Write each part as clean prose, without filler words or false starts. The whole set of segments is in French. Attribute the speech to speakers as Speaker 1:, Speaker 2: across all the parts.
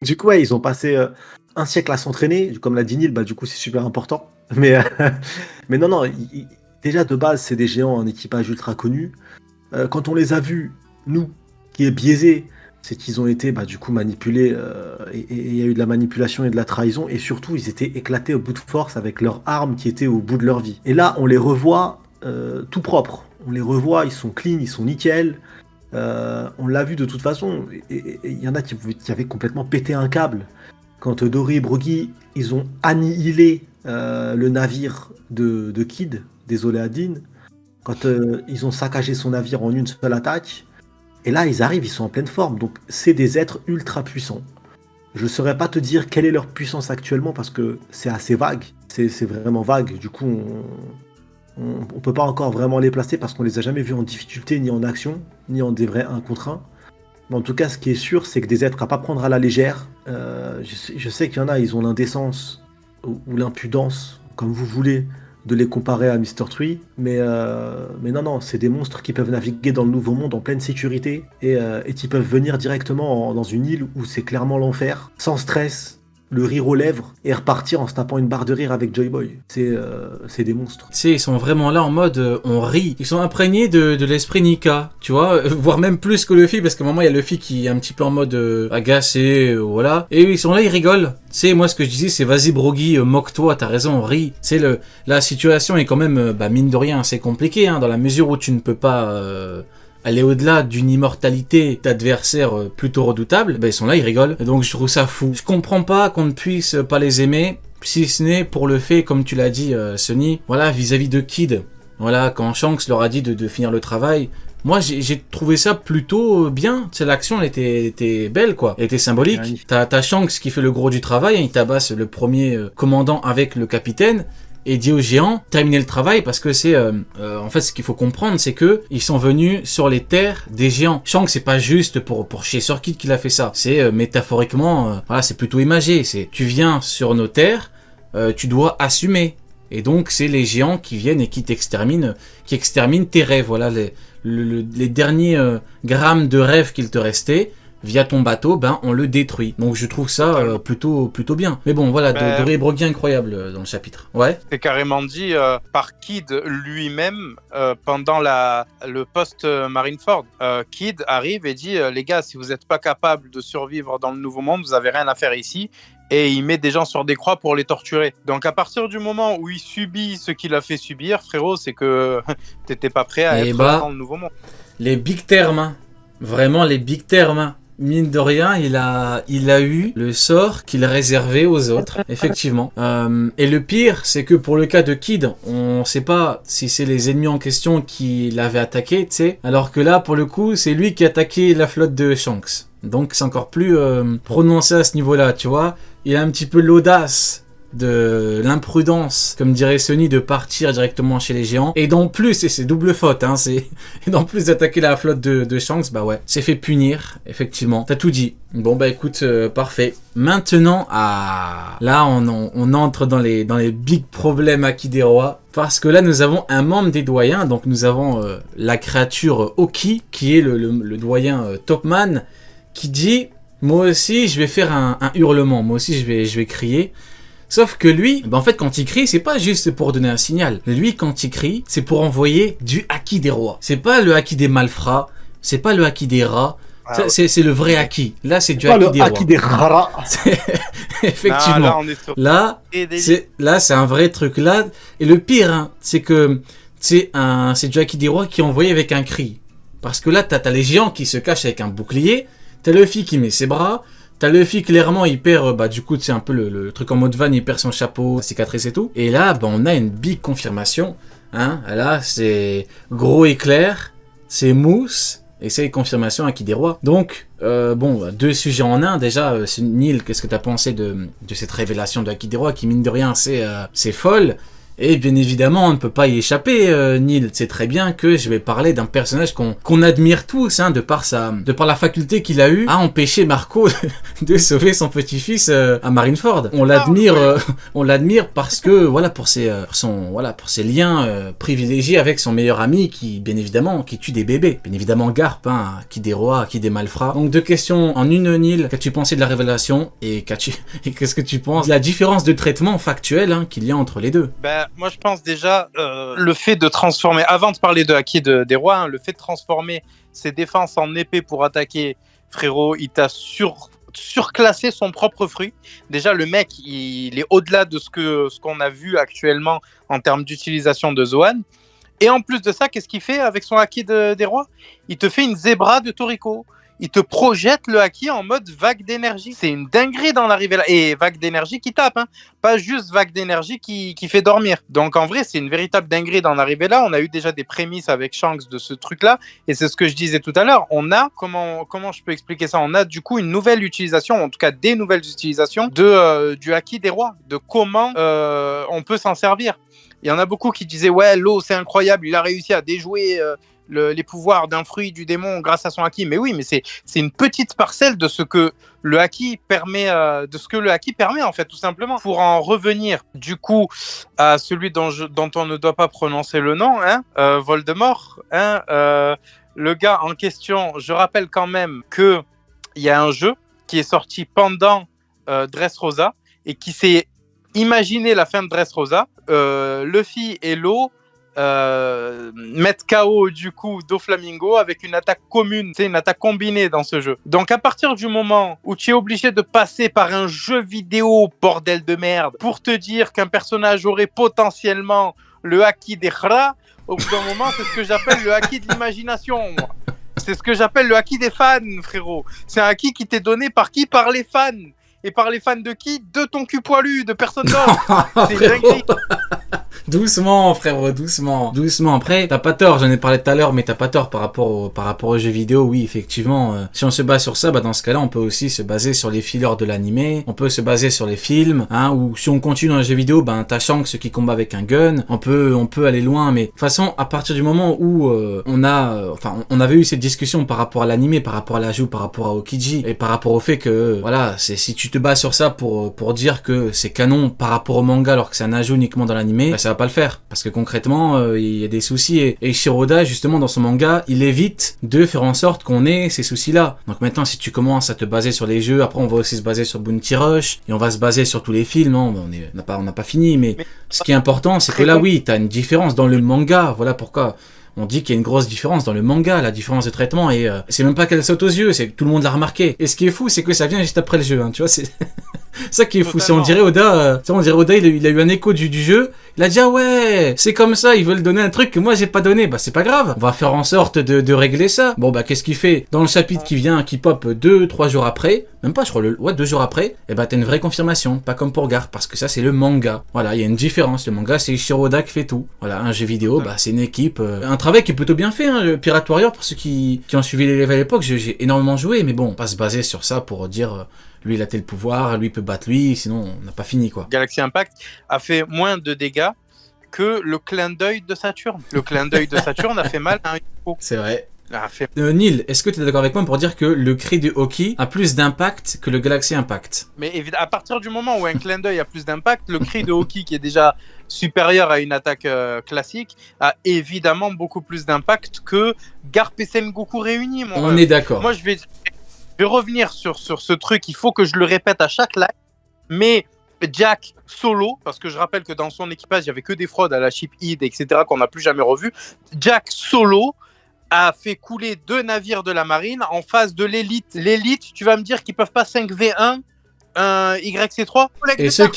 Speaker 1: Du coup, ouais, ils ont passé, un siècle à s'entraîner. Comme l'a dit Neil, bah, du coup, c'est super important. Mais, mais non, non, i déjà de base, c'est des géants en équipage ultra connu. Quand on les a vus, nous, qui est biaisé, c'est qu'ils ont été, bah, du coup, manipulés, et il y a eu de la manipulation et de la trahison et surtout, ils étaient éclatés au bout de force avec leurs armes qui étaient au bout de leur vie et là, on les revoit, tout propres. On les revoit, ils sont clean, ils sont nickel. On l'a vu de toute façon et il y en a qui avaient complètement pété un câble. Quand Dory et Broggy, ils ont annihilé, le navire de Kid, désolé Adin, quand ils ont saccagé son navire en une seule attaque, et là ils arrivent, ils sont en pleine forme, donc c'est des êtres ultra puissants. Je ne saurais pas te dire quelle est leur puissance actuellement parce que c'est assez vague, c'est vraiment vague, du coup on peut pas encore vraiment les placer parce qu'on les a jamais vus en difficulté ni en action, ni en des vrais un contre un. Mais en tout cas, ce qui est sûr, c'est que des êtres à pas prendre à la légère. Je sais qu'il y en a, ils ont l'indécence ou l'impudence, comme vous voulez, de les comparer à Mr. Tree. Mais non, non, c'est des monstres qui peuvent naviguer dans le Nouveau Monde en pleine sécurité et qui peuvent venir directement dans une île où c'est clairement l'enfer, sans stress, le rire aux lèvres et repartir en se tapant une barre de rire avec Joy Boy. C'est des monstres.
Speaker 2: Tu sais, ils sont vraiment là en mode on rit. Ils sont imprégnés de l'esprit Nika, tu vois, voire même plus que Luffy, parce qu'à un moment il y a Luffy qui est un petit peu en mode agacé, voilà. Et ils sont là, ils rigolent. Tu sais, moi ce que je disais, c'est vas-y Broggy, moque-toi, t'as raison, ris. Tu sais, la situation est quand même, mine de rien, assez compliquée, hein, dans la mesure où tu ne peux pas aller au-delà d'une immortalité d'adversaires plutôt redoutables, ils sont là, ils rigolent. Et donc je trouve ça fou. Je comprends pas qu'on ne puisse pas les aimer, si ce n'est pour le fait, comme tu l'as dit, Sunny, voilà, vis-à-vis de Kid. Voilà, quand Shanks leur a dit de finir le travail, moi j'ai trouvé ça plutôt bien. C'est l'action, elle était belle, quoi. Elle était symbolique. T'as Shanks qui fait le gros du travail, il tabasse le premier commandant avec le capitaine. Et dit aux géants, terminez le travail parce que c'est... en fait, ce qu'il faut comprendre, c'est que ils sont venus sur les terres des géants. Shanks, c'est pas juste pour chier sur Kid qu'il a fait ça. C'est métaphoriquement, voilà, c'est plutôt imagé. C'est tu viens sur nos terres, tu dois assumer. Et donc, c'est les géants qui viennent et qui t'exterminent, qui exterminent tes rêves. Voilà, les derniers grammes de rêve qu'il te restait. Via ton bateau, on le détruit. Donc je trouve ça plutôt bien. Mais bon, voilà, Dory et Broggy incroyable dans le chapitre. Ouais.
Speaker 3: C'est carrément dit par Kid lui-même pendant le post-Marineford. Kid arrive et dit les gars, si vous n'êtes pas capables de survivre dans le Nouveau Monde, vous n'avez rien à faire ici. Et il met des gens sur des croix pour les torturer. Donc à partir du moment où il subit ce qu'il a fait subir, frérot, c'est que t'étais pas prêt à être dans le Nouveau Monde.
Speaker 2: Les big termes, hein. Vraiment les big termes, hein. Mine de rien, il a eu le sort qu'il réservait aux autres, effectivement. Et le pire, c'est que pour le cas de Kid, on sait pas si c'est les ennemis en question qui l'avaient attaqué, tu sais. Alors que là, pour le coup, c'est lui qui a attaqué la flotte de Shanks. Donc c'est encore plus prononcé à ce niveau-là, tu vois. Il a un petit peu l'audace de l'imprudence, comme dirait Sunny, de partir directement chez les géants. Et d'en plus, et c'est double faute, hein, et d'en plus d'attaquer la flotte de Shanks, ouais, c'est fait punir, effectivement. T'as tout dit. Bon, écoute, parfait. Maintenant, là, on entre dans les big problèmes à Kideroa. Parce que là, nous avons un membre des doyens. Donc, nous avons la créature Oki, qui est le doyen Topman, qui dit, moi aussi, je vais faire un hurlement. Moi aussi, je vais crier. Sauf que lui, en fait, quand il crie, c'est pas juste pour donner un signal. Lui, quand il crie, c'est pour envoyer du haki des rois. C'est pas le haki des malfrats, c'est pas le haki des rats. C'est le vrai haki. Là, c'est du haki des rois.
Speaker 1: Haki des rats.
Speaker 2: Effectivement. Là, c'est un vrai truc. Là, et le pire, hein, c'est que c'est du haki des rois qui est envoyé avec un cri. Parce que là, t'as les géants qui se cachent avec un bouclier. T'as Luffy qui met ses bras. T'as Luffy, clairement, il perd, du coup, c'est un peu le truc en mode van, il perd son chapeau, cicatrice et tout. Et là, on a une big confirmation. Hein. Là, c'est gros éclair, c'est mousse, et c'est confirmation à qui des rois. Donc, deux sujets en un. Déjà, Neil, qu'est-ce que t'as pensé de cette révélation de Haki des rois qui, mine de rien, c'est folle. Et bien évidemment, on ne peut pas y échapper, Neil. C'est très bien que je vais parler d'un personnage qu'on admire tous, hein, de par la faculté qu'il a eu à empêcher Marco de sauver son petit-fils à Marineford. On l'admire parce que voilà pour ses liens privilégiés avec son meilleur ami qui bien évidemment qui tue des bébés. Bien évidemment Garp, hein, qui des rois, qui des malfrats. Donc 2 questions en une, Neil. Qu'as-tu pensé de la révélation et qu'est-ce que tu penses de la différence de traitement factuel, hein, qu'il y a entre les deux?
Speaker 3: Moi, je pense déjà le fait de transformer, avant de parler de Haki des rois, hein, le fait de transformer ses défenses en épée pour attaquer, frérot, il t'a surclassé son propre fruit. Déjà, le mec, il est au-delà de ce qu'on a vu actuellement en termes d'utilisation de Zoan. Et en plus de ça, qu'est-ce qu'il fait avec son Haki des rois? Il te fait une zébra de Toriko. Il te projette le Haki en mode vague d'énergie. C'est une dinguerie dans l'arrivée là. Et vague d'énergie qui tape, hein. Pas juste vague d'énergie qui fait dormir. Donc en vrai, c'est une véritable dinguerie dans l'arrivée là. On a eu déjà des prémices avec Shanks de ce truc-là. Et c'est ce que je disais tout à l'heure. On a, comment je peux expliquer ça? On a du coup une nouvelle utilisation, en tout cas des nouvelles utilisations du Haki des rois. De comment on peut s'en servir. Il y en a beaucoup qui disaient, ouais, l'eau c'est incroyable, il a réussi à déjouer les pouvoirs d'un fruit du démon grâce à son Haki. Mais oui, mais c'est une petite parcelle de ce que le Haki permet, en fait, tout simplement. Pour en revenir, du coup, à celui dont on ne doit pas prononcer le nom, hein, Voldemort, hein, le gars en question, je rappelle quand même qu'il y a un jeu qui est sorti pendant Dressrosa et qui s'est imaginé la fin de Dressrosa. Luffy et Law mettre KO du coup Doflamingo avec une attaque commune, c'est une attaque combinée dans ce jeu. Donc à partir du moment où tu es obligé de passer par un jeu vidéo, bordel de merde, pour te dire qu'un personnage aurait potentiellement le Haki des Khra, au bout d'un moment, c'est ce que j'appelle le Haki de l'imagination, moi. C'est ce que j'appelle le Haki des fans, frérot. C'est un Haki qui t'est donné par qui? Par les fans. Et par les fans de qui? De ton cul poilu, de personne d'autre. C'est une dinguerie.
Speaker 2: Doucement, frérot, doucement. Doucement. Après, t'as pas tort, j'en ai parlé tout à l'heure, mais t'as pas tort par rapport aux jeux vidéo. Oui, effectivement, si on se base sur ça, bah dans ce cas-là, on peut aussi se baser sur les fillers de l'animé, on peut se baser sur les films, hein, ou si on continue dans les jeux vidéo, ben t'as Shanks qui combat avec un gun, on peut aller loin, mais de toute façon, à partir du moment où on avait eu cette discussion par rapport à l'animé, par rapport à l'ajout, par rapport à Okiji, et par rapport au fait que, voilà, si tu te bases sur ça pour dire que c'est canon par rapport au manga alors que c'est un ajout uniquement dans l'animé, bah ça va pas le faire, parce que concrètement il y a des soucis, et Shiroda justement dans son manga il évite de faire en sorte qu'on ait ces soucis là. Donc maintenant si tu commences à te baser sur les jeux, après on va aussi se baser sur Bounty Rush et on va se baser sur tous les films, hein. On n'a pas fini, mais ce qui est important c'est que là oui t'as une différence dans le manga, voilà pourquoi on dit qu'il y a une grosse différence dans le manga, la différence de traitement, et c'est même pas qu'elle saute aux yeux, c'est que tout le monde l'a remarqué. Et ce qui est fou, c'est que ça vient juste après le jeu, hein, tu vois, c'est ça qui est fou. C'est on dirait Oda, il a eu un écho du jeu, il a dit ah ouais, c'est comme ça, ils veulent donner un truc que moi j'ai pas donné, bah c'est pas grave, on va faire en sorte de régler ça. Bon bah qu'est-ce qu'il fait dans le chapitre qui vient, qui pop 2-3 jours après, même pas je crois, 2 jours après, et bah t'as une vraie confirmation, pas comme pour Garp, parce que ça c'est le manga. Voilà, il y a une différence, le manga c'est Shiroda qui fait tout. Voilà, un jeu vidéo, bah c'est une équipe, un travail qui est plutôt bien fait, hein, Pirate Warrior, pour ceux qui ont suivi les lives à l'époque, j'ai énormément joué, mais bon, pas se baser sur ça pour dire lui il a tel pouvoir, lui peut battre lui, sinon on n'a pas fini quoi.
Speaker 3: Galaxy Impact a fait moins de dégâts que le clin d'œil de Saturne. Le clin d'œil de Saturne a fait mal à un Yoko.
Speaker 2: C'est vrai. Neil, est-ce que tu es d'accord avec moi pour dire que le cri de Hoki a plus d'impact que le Galaxy Impact?
Speaker 3: Mais à partir du moment où un clin d'œil a plus d'impact, le cri de Hoki qui est déjà supérieur à une attaque classique a évidemment beaucoup plus d'impact que Garp et Sengoku réunis.
Speaker 2: On est d'accord.
Speaker 3: Moi je vais revenir sur ce truc, il faut que je le répète à chaque live, mais Jack solo, parce que je rappelle que dans son équipage il n'y avait que des fraudes à la Ship Id, etc. qu'on n'a plus jamais revu. Jack solo a fait couler 2 navires de la marine en face de l'élite. L'élite, tu vas me dire qu'ils peuvent pas 5v1 un YC3?
Speaker 2: Et ceux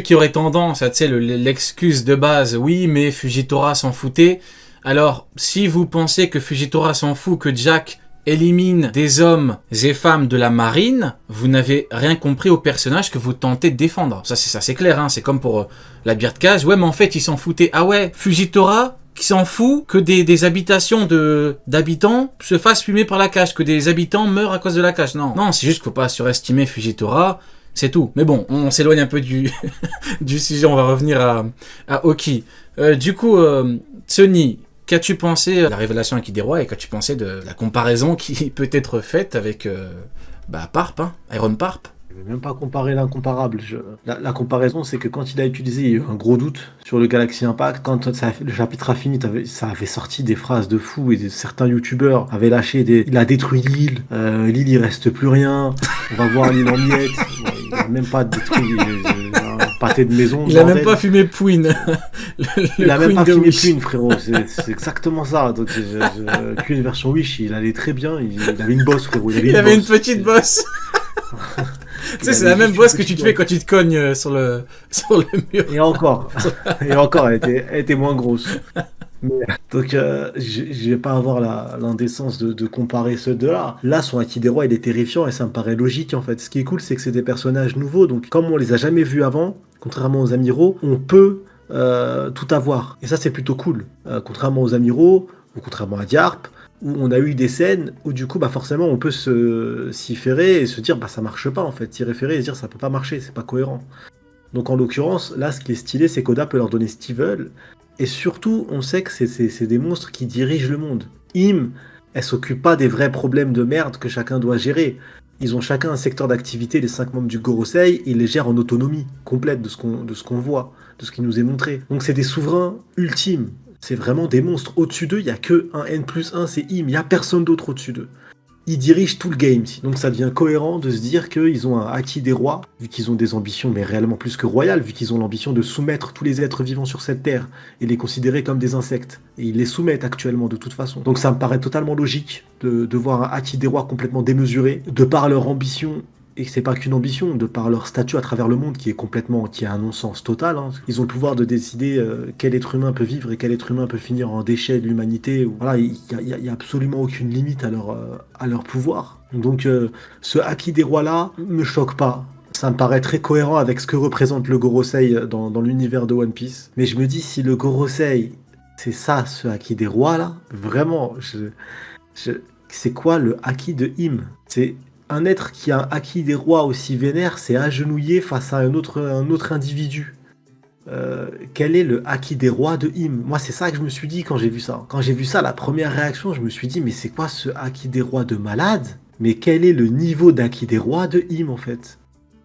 Speaker 2: qui auraient tendance à, tu sais, l'excuse de base, oui, mais Fujitora s'en foutait. Alors, si vous pensez que Fujitora s'en fout, que Jack élimine des hommes et femmes de la marine, vous n'avez rien compris au personnage que vous tentez de défendre. Ça c'est clair, hein. C'est comme pour la bière de cage. Ouais, mais en fait, ils s'en foutaient. Ah ouais, Fujitora qui s'en fout que des habitations d'habitants se fassent fumer par la cage, que des habitants meurent à cause de la cage. Non, c'est juste qu'il faut pas surestimer Fujitora. C'est tout. Mais bon, on s'éloigne un peu du, du sujet, on va revenir à Oki. Du coup, Sony, qu'as-tu pensé de la révélation Aki des Rois et qu'as-tu pensé de la comparaison qui peut être faite avec Parp, hein, Iron Parp?
Speaker 1: Je vais même pas comparer l'incomparable. La comparaison, c'est que quand il a utilisé, il y a eu un gros doute sur le Galaxy Impact. Quand le chapitre a fini, ça avait sorti des phrases de fou et certains youtubeurs avaient lâché des. Il a détruit l'île, l'île il reste plus rien, on va voir l'île en miettes. Bon, il a même pas détruit un pâté de maison.
Speaker 2: Il a même pas fumé Pouine.
Speaker 1: Il a même pas fumé Queen, frérot. C'est exactement ça. Donc, Queen version Wish, il allait très bien. Il avait une bosse, frérot.
Speaker 2: Il avait une petite bosse. Tu sais, c'est la même bosse que tu te fais quand tu te cognes sur le mur.
Speaker 1: Et encore, elle était moins grosse. Donc, je vais pas avoir l'indécence de comparer ceux deux-là. Là, son Aki des Rois, il est terrifiant et ça me paraît logique en fait. Ce qui est cool, c'est que c'est des personnages nouveaux. Donc, comme on les a jamais vus avant, contrairement aux Amiraux, on peut tout avoir. Et ça, c'est plutôt cool. Contrairement aux Amiraux, ou contrairement à Diarp, où on a eu des scènes où du coup forcément on peut s'y ferrer et se dire ça marche pas en fait, s'y référer et se dire ça peut pas marcher, c'est pas cohérent. Donc en l'occurrence là ce qui est stylé c'est qu'Oda peut leur donner ce qu'ils veulent et surtout on sait que c'est des monstres qui dirigent le monde. Im, elle s'occupe pas des vrais problèmes de merde que chacun doit gérer. Ils ont chacun un secteur d'activité, les 5 membres du Gorosei, et ils les gèrent en autonomie complète de ce qu'on voit, de ce qui nous est montré. Donc c'est des souverains ultimes. C'est vraiment des monstres. Au-dessus d'eux, il n'y a que un N+1, c'est Im. Il n'y a personne d'autre au-dessus d'eux. Ils dirigent tout le game. Donc ça devient cohérent de se dire qu'ils ont un Aki des Rois, vu qu'ils ont des ambitions, mais réellement plus que royales, vu qu'ils ont l'ambition de soumettre tous les êtres vivants sur cette terre et les considérer comme des insectes. Et ils les soumettent actuellement de toute façon. Donc ça me paraît totalement logique de voir un Aki des Rois complètement démesuré, de par leur ambition. Et c'est pas qu'une ambition, de par leur statut à travers le monde qui est un non-sens total. Hein. Ils ont le pouvoir de décider quel être humain peut vivre et quel être humain peut finir en déchet de l'humanité. Voilà, il y a absolument aucune limite à leur pouvoir. Donc ce Aki des Rois là me choque pas. Ça me paraît très cohérent avec ce que représente le Gorosei dans l'univers de One Piece. Mais je me dis si le Gorosei c'est ça, ce Aki des Rois là, vraiment, c'est quoi le Aki de Im? C'est un être qui a un Aki des Rois aussi vénère, c'est agenouillé face à un autre individu. Quel est le Aki des Rois de Im? Moi, c'est ça que je me suis dit quand j'ai vu ça. Quand j'ai vu ça, la première réaction, je me suis dit, mais c'est quoi ce Aki des Rois de malade? Mais quel est le niveau d'Aki des Rois de Im, en fait?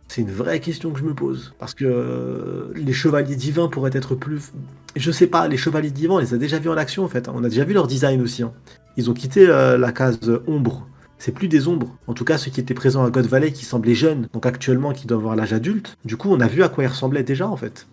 Speaker 1: C'est une vraie question que je me pose. Parce que les chevaliers divins pourraient être plus... Je sais pas, les chevaliers divins, on les a déjà vus en action, en fait. On a déjà vu leur design aussi. Hein. Ils ont quitté la case ombre. C'est plus des ombres. En tout cas, ceux qui étaient présents à God Valley, qui semblaient jeunes, donc actuellement qui doivent avoir l'âge adulte. Du coup, on a vu à quoi ils ressemblaient déjà, en fait.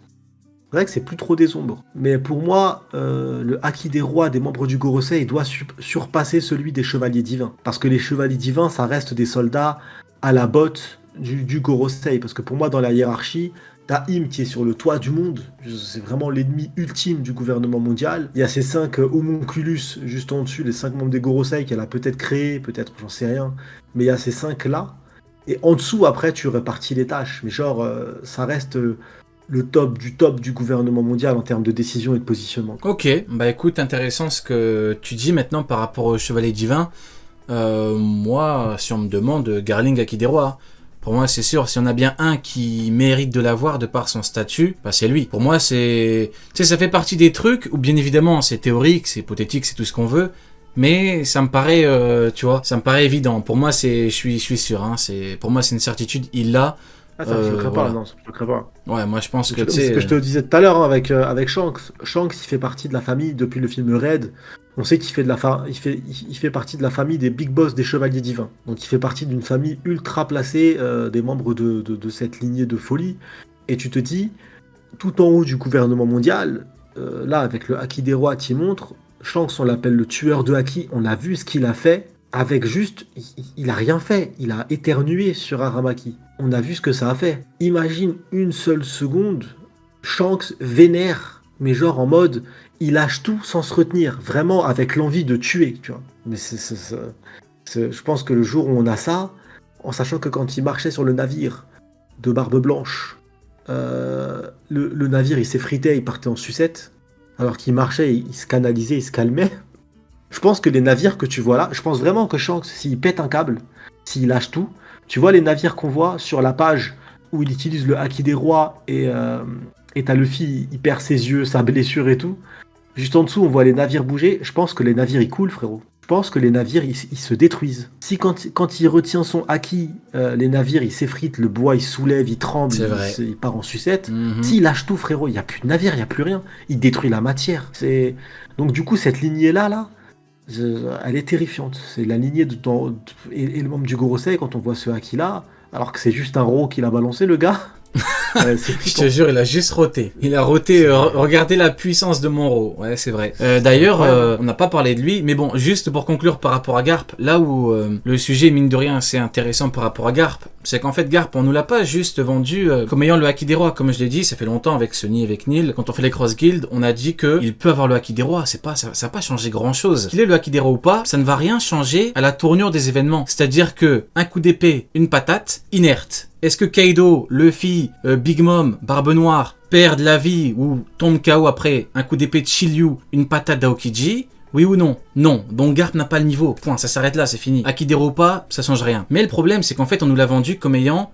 Speaker 1: C'est vrai que c'est plus trop des ombres. Mais pour moi, le Aki des Rois des membres du Gorosei doit surpasser celui des chevaliers divins. Parce que les chevaliers divins, ça reste des soldats à la botte du Gorosei. Parce que pour moi, dans la hiérarchie, t'as Im qui est sur le toit du monde, c'est vraiment l'ennemi ultime du gouvernement mondial. Il y a ces 5 homunculus juste en dessus, les 5 membres des Gorosei qu'elle a peut-être créés, peut-être, j'en sais rien. Mais il y a ces 5 là. Et en dessous, après, tu répartis les tâches. Mais genre, ça reste le top du gouvernement mondial en termes de décision et de positionnement.
Speaker 2: Ok, bah écoute, intéressant ce que tu dis maintenant par rapport au Chevalier Divin. Moi, si on me demande, Garling Aki des Rois. Pour moi, c'est sûr, si on a bien un qui mérite de l'avoir de par son statut, bah c'est lui. Pour moi, c'est... Tu sais, ça fait partie des trucs où, bien évidemment, c'est théorique, c'est hypothétique, c'est tout ce qu'on veut, mais ça me paraît, tu vois, ça me paraît évident. Pour moi, je suis sûr, hein, pour moi, c'est une certitude, il l'a.
Speaker 1: Ah, ça me choquerait pas, non, ça me choquerait pas.
Speaker 2: Ouais, moi, je pense que, tu
Speaker 1: sais... C'est ce que je te disais tout à l'heure, hein, avec Shanks. Shanks, il fait partie de la famille depuis le film Red. On sait qu'il fait, il fait partie de la famille des big boss des chevaliers divins. Donc il fait partie d'une famille ultra placée, des membres de cette lignée de folie. Et tu te dis, tout en haut du gouvernement mondial, là avec le Aki des Rois qui montre, Shanks on l'appelle le tueur de Aki, on a vu ce qu'il a fait, avec juste, il a rien fait, il a éternué sur Aramaki. On a vu ce que ça a fait. Imagine une seule seconde, Shanks vénère, mais genre en mode... Il lâche tout sans se retenir, vraiment avec l'envie de tuer, tu vois. Mais je pense que le jour où on a ça, en sachant que quand il marchait sur le navire de Barbe Blanche, le navire il s'effritait, il partait en sucette, alors qu'il marchait, il se canalisait, il se calmait. Je pense que les navires que tu vois là, je pense vraiment que Shanks, s'il pète un câble, s'il lâche tout, tu vois les navires qu'on voit sur la page où il utilise le haki des rois et t'as Luffy, il perd ses yeux, sa blessure et tout. Juste en dessous, on voit les navires bouger. Je pense que les navires, ils coulent, frérot. Je pense que les navires, ils se détruisent. Si quand il retient son haki, les navires, ils s'effritent, le bois, il soulève, il tremble,
Speaker 2: C'est vrai.
Speaker 1: il part en sucette.
Speaker 2: Mhm.
Speaker 1: S'il lâche tout, frérot, il n'y a plus de navire, il n'y a plus rien. Il détruit la matière. Donc du coup, cette lignée-là, elle est terrifiante. C'est la lignée et le membre du Gorosei, quand on voit ce haki-là, alors que c'est juste un ro qu'il a balancé, le gars. C'est
Speaker 2: Je
Speaker 1: flippant.
Speaker 2: te jure, il a juste roté. Il a roté, regardez la puissance de Monroe. Ouais, c'est vrai. D'ailleurs, on n'a pas parlé de lui, mais bon, juste pour conclure par rapport à Garp, là où le sujet, mine de rien, c'est intéressant par rapport à Garp, c'est qu'en fait, Garp, on nous l'a pas juste vendu comme ayant le haki des rois. Comme je l'ai dit, ça fait longtemps avec Sunny, avec Neil, quand on fait les Cross Guild, on a dit qu'il peut avoir le haki des rois. Ça n'a pas changé grand chose. Qu'il ait le haki des rois ou pas, ça ne va rien changer à la tournure des événements. C'est-à-dire que un coup d'épée, une patate, inerte. Est-ce que Kaido, Luffy, Big Mom, Barbe Noire perdent la vie ou tombent KO après un coup d'épée de Shiryu, une patate d'Aokiji? Oui ou non? Non. Donc Garp n'a pas le niveau. Point. Ça s'arrête là, c'est fini. Haki des rois ou pas, ça change rien. Mais le problème, c'est qu'en fait, on nous l'a vendu comme ayant